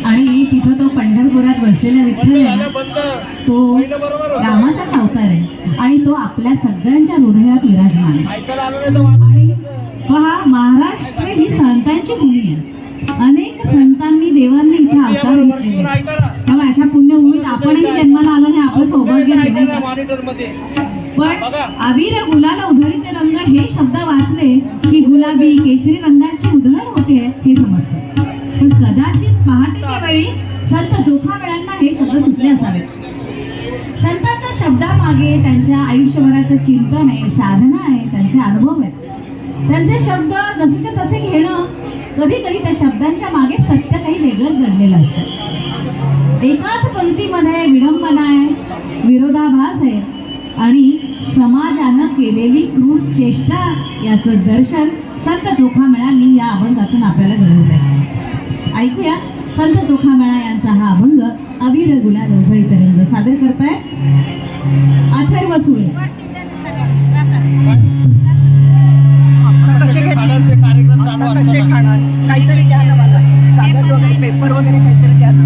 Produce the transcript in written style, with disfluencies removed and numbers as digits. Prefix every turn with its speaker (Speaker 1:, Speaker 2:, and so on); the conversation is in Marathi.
Speaker 1: आणि तिथं तो पंढरपुरात बसलेला विठ्ठल आहे ना, तो रामाचा अवतार आहे आणि तो आपल्या सगळ्यांच्या हृदयात विराजमान आहे. आणि पहा, महाराष्ट्र ही संतांची भूमी आहे. अनेक संतांनी देवांनी इथे अवतार घेतले. त्यामुळे अशा पुण्यभूमीत आपणही जन्माला आलो हे आपलं सौभाग्य आहे. पण अबीर गुलाल उधळीते रंग हे शब्द वाचले की गुलाबी केशरी रंगांची उधळण होते हे समजते. पण कदाचित पहाटेच्या वेळी संत जोखामेळ्यांना हे शब्द सुचले असावेत. संतांच्या शब्दामागे त्यांच्या आयुष्यभराचं चिंतन आहे, साधना आहे, त्यांचे अनुभव आहेत. त्यांचे शब्द जसेच्या तसे घेणं, कधी कधी त्या शब्दांच्या मागे सत्य काही वेगळंच घडलेलं असतं. एकाच पंक्तीमध्ये विडंबना आहे, विरोधाभास आहे आणि समाजानं केलेली क्रूर चेष्टा याचं दर्शन संत जोखामेळ्यांनी या अभंगातून आपल्याला घडवलंय. ऐकूया संत जोखामेळा यांचा हा अभंग अबीर गुलाल उधळीते रंग सादर करताय अथर्व सुळे.
Speaker 2: काहीतरी द्या ना मला, कागद वगैरे, पेपर वगैरे काहीतरी द्या ना.